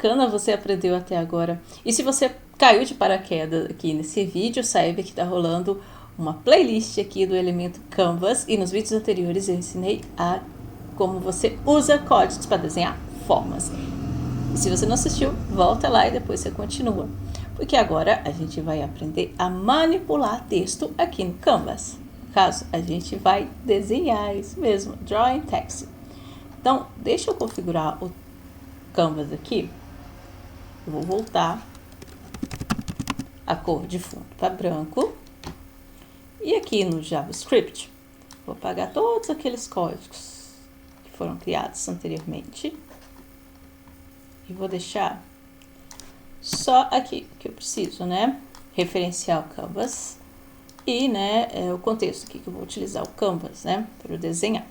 bacana você aprendeu até agora. E se você caiu de paraquedas aqui nesse vídeo, saiba que tá rolando uma playlist aqui do Elemento Canvas. E nos vídeos anteriores eu ensinei a como você usa códigos para desenhar formas. E se você não assistiu, volta lá e depois você continua. Porque agora a gente vai aprender a manipular texto aqui no Canvas. No caso, a gente vai desenhar, isso mesmo, Drawing Text. Então, deixa eu configurar o Canvas aqui. Eu vou voltar a cor de fundo para branco. E aqui no JavaScript, vou apagar todos aqueles códigos que foram criados anteriormente. E vou deixar só aqui que eu preciso, né? Referenciar o Canvas e, né, o contexto aqui que eu vou utilizar o Canvas, né, para eu desenhar.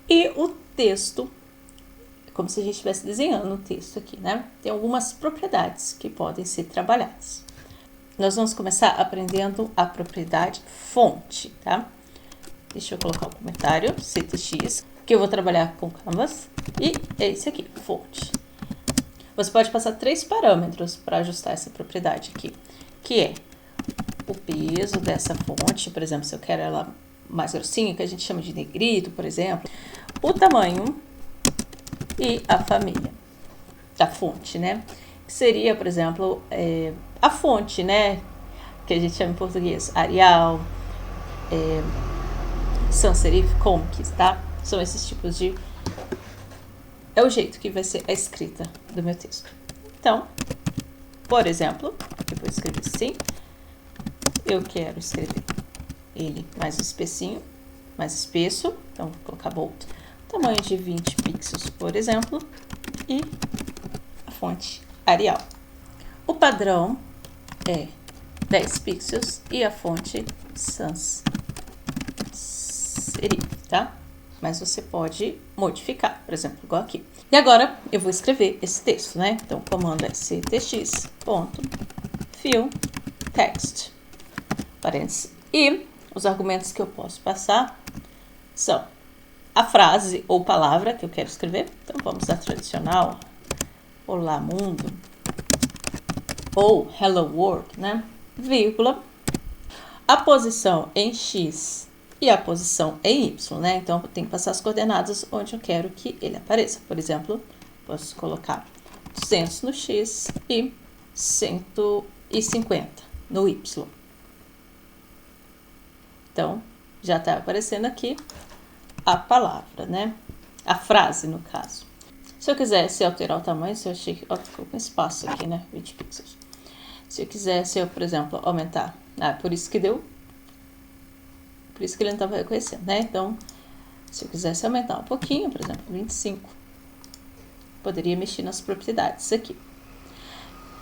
E o texto, como se a gente estivesse desenhando o texto aqui, né? Tem algumas propriedades que podem ser trabalhadas. Nós vamos começar aprendendo a propriedade fonte, tá? Deixa eu colocar o comentário, CTX, que eu vou trabalhar com Canvas. E é esse aqui, fonte. Você pode passar 3 parâmetros para ajustar essa propriedade aqui, que é o peso dessa fonte, por exemplo, se eu quero ela mais grossinha, que a gente chama de negrito, por exemplo, o tamanho e a família da fonte, né? Que seria, por exemplo, a fonte, né? Que a gente chama em português Arial, sans serif, comics, tá? São esses tipos de... É o jeito que vai ser a escrita do meu texto. Então, por exemplo, eu vou escrever assim. Eu quero escrever ele mais espessinho, mais espesso. Então, vou colocar bold. Tamanho de 20 pixels, por exemplo. E a fonte Arial. O padrão é 10 pixels e a fonte sans serif, tá? Mas você pode modificar, por exemplo, igual aqui. E agora eu vou escrever esse texto, né? Então, o comando é ctx, fill, text, parênteses. E os argumentos que eu posso passar são a frase ou palavra que eu quero escrever. Então, vamos à tradicional, olá mundo, ou hello world, né? Vírgula, a posição em x e a posição em y, né? Então, eu tenho que passar as coordenadas onde eu quero que ele apareça. Por exemplo, posso colocar 200 no x e 150 no y. Então, já está aparecendo aqui a palavra, né? A frase, no caso. Se eu quisesse alterar o tamanho, se eu achei que... Ó, ficou com espaço aqui, né? 20 pixels. Se eu quisesse, por exemplo, aumentar... por isso que deu... Por isso que ele não estava reconhecendo, né? Então, se eu quisesse aumentar um pouquinho, por exemplo, 25, poderia mexer nas propriedades aqui.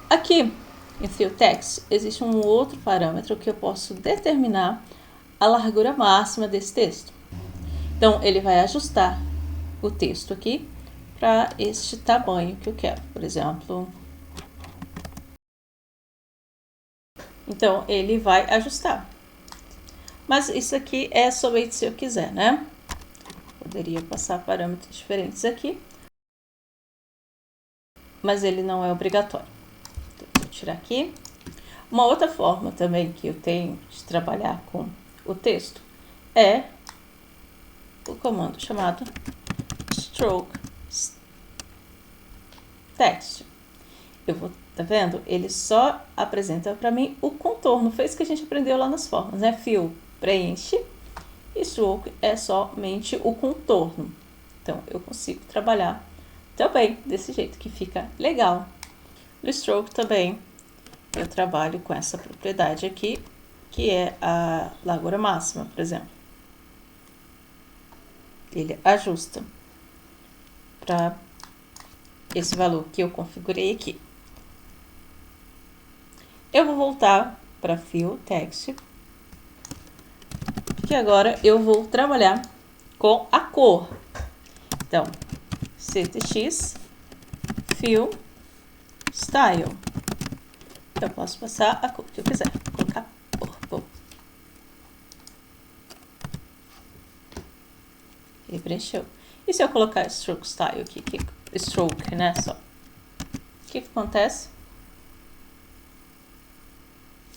Aqui, em Fill Text, existe um outro parâmetro que eu posso determinar a largura máxima desse texto. Então, ele vai ajustar o texto aqui para este tamanho que eu quero. Por exemplo, então, ele vai ajustar. Mas isso aqui é somente se eu quiser, né? Poderia passar parâmetros diferentes aqui. Mas ele não é obrigatório. Então, vou tirar aqui. Uma outra forma também que eu tenho de trabalhar com o texto é o comando chamado stroke text. Eu vou, tá vendo? Ele só apresenta para mim o contorno. Foi isso que a gente aprendeu lá nas formas, né? Fill preenche e stroke é somente o contorno. Então, eu consigo trabalhar também desse jeito que fica legal. No stroke também eu trabalho com essa propriedade aqui, que é a largura máxima, por exemplo. Ele ajusta para esse valor que eu configurei aqui. Eu vou voltar para Fill Text, que agora eu vou trabalhar com a cor. Então, ctx, Fill, Style. Eu posso passar a cor que eu quiser. Vou colocar purple. E preencheu. E se eu colocar Stroke Style aqui, stroke, né, só. que acontece?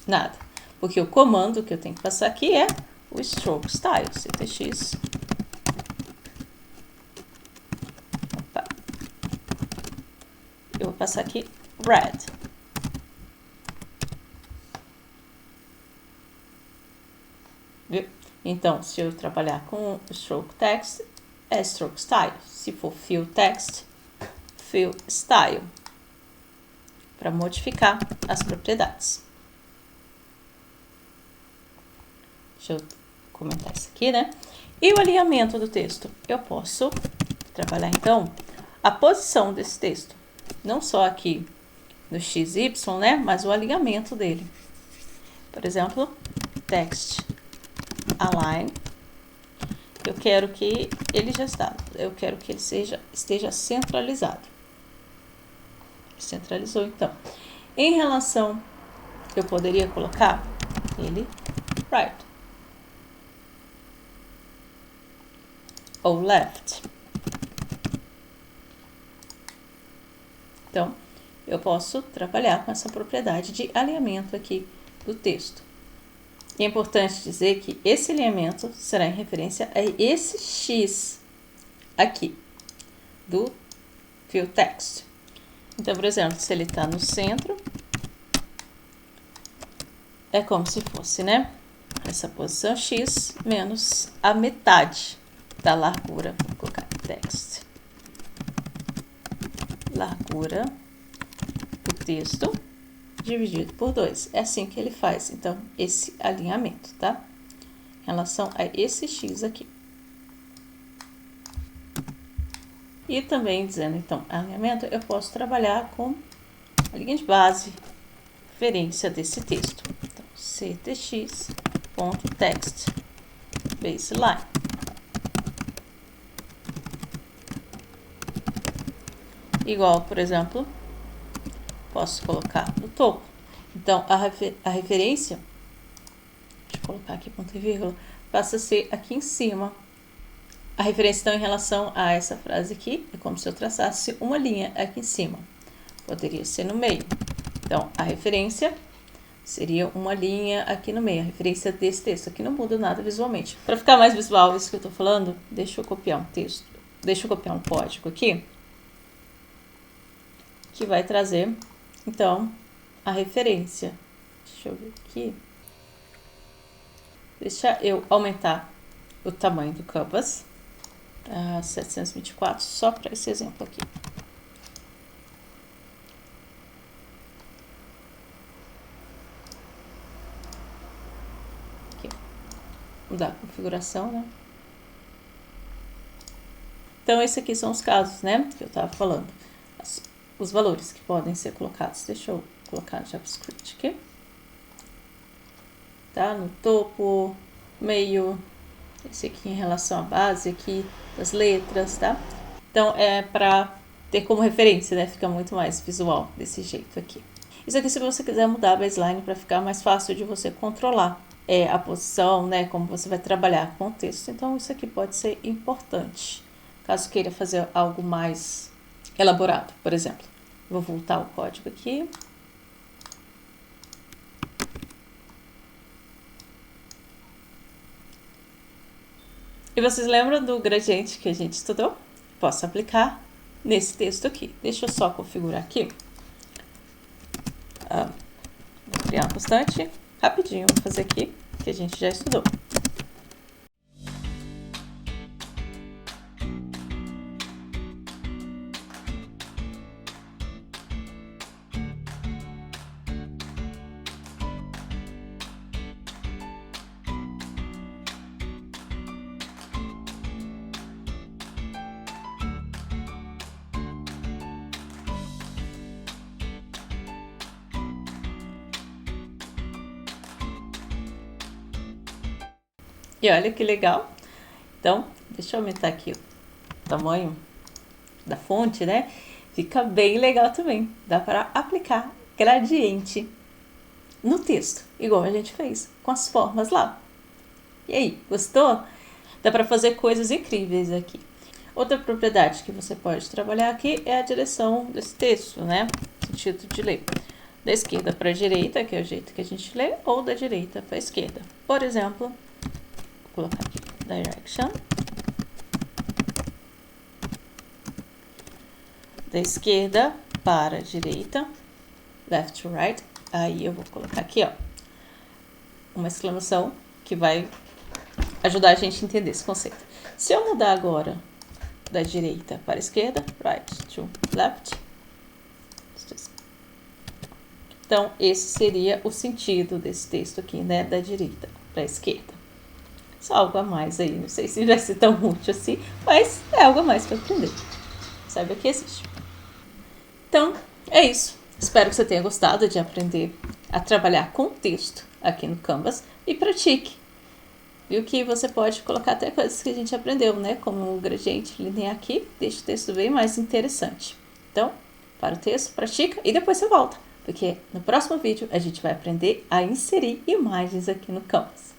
Nada, porque o comando que eu tenho que passar aqui é o stroke style, ctx. Opa. Eu vou passar aqui red. Viu? Então, se eu trabalhar com o stroke text, é stroke style. Se for fill text, fill style, para modificar as propriedades. Deixa eu comentar isso aqui, né? E o alinhamento do texto? Eu posso trabalhar, então, a posição desse texto. Não só aqui no XY, né? Mas o alinhamento dele. Por exemplo, text align. Eu quero que ele já está. Eu quero que ele esteja centralizado. Centralizou, então. Em relação, eu poderia colocar ele right ou left. Então, eu posso trabalhar com essa propriedade de alinhamento aqui do texto. E é importante dizer que esse alinhamento será em referência a esse X aqui do fill text. Então, por exemplo, se ele está no centro, é como se fosse, né? Essa posição X menos a metade da largura. Vou colocar text. Largura do texto dividido por 2. É assim que ele faz, então, esse alinhamento, tá? Em relação a esse X aqui. E também dizendo, então, alinhamento, eu posso trabalhar com a linha de base, referência desse texto. Então, ctx.text baseline. Igual, por exemplo, posso colocar no topo. Então, a referência, deixa eu colocar aqui ponto e vírgula, passa a ser aqui em cima. A referência, então, em relação a essa frase aqui, é como se eu traçasse uma linha aqui em cima. Poderia ser no meio. Então, a referência seria uma linha aqui no meio, a referência desse texto. Aqui não muda nada visualmente. Para ficar mais visual isso que eu estou falando, deixa eu copiar um texto, deixa eu copiar um código aqui, que vai trazer, então, a referência. Deixa eu ver aqui. Deixa eu aumentar o tamanho do canvas a 724, só para esse exemplo aqui. Aqui. Mudar a configuração, né? Então, esses aqui são os casos, né, que eu estava falando. Os valores que podem ser colocados. Deixa eu colocar no JavaScript aqui. Tá? No topo, meio, esse aqui em relação à base aqui das letras, tá? Então, é para ter como referência, né? Fica muito mais visual desse jeito aqui. Isso aqui se você quiser mudar a baseline para ficar mais fácil de você controlar a posição, né? Como você vai trabalhar com o texto. Então, isso aqui pode ser importante. Caso queira fazer algo mais elaborado, por exemplo. Vou voltar o código aqui. E vocês lembram do gradiente que a gente estudou? Posso aplicar nesse texto aqui. Deixa eu só configurar aqui. Vou criar uma constante. Rapidinho, vou fazer aqui, que a gente já estudou. E olha que legal. Então, deixa eu aumentar aqui o tamanho da fonte, né? Fica bem legal também. Dá para aplicar gradiente no texto, igual a gente fez com as formas lá. E aí, gostou? Dá para fazer coisas incríveis aqui. Outra propriedade que você pode trabalhar aqui é a direção desse texto, né? Se sentido de ler. Da esquerda para a direita, que é o jeito que a gente lê, ou da direita para a esquerda. Por exemplo, vou colocar aqui, direction. Da esquerda para a direita, left to right. Aí eu vou colocar aqui, ó, uma exclamação que vai ajudar a gente a entender esse conceito. Se eu mudar agora da direita para a esquerda, right to left, então esse seria o sentido desse texto aqui, né, da direita para a esquerda. Só algo a mais aí, não sei se vai ser tão útil assim, mas é algo a mais para aprender. Saiba que existe. Então, é isso. Espero que você tenha gostado de aprender a trabalhar com texto aqui no Canvas e pratique. Viu que você pode colocar até coisas que a gente aprendeu, né? Como o gradiente linear aqui, deixa o texto bem mais interessante. Então, para o texto, pratica e depois você volta, porque no próximo vídeo a gente vai aprender a inserir imagens aqui no Canvas.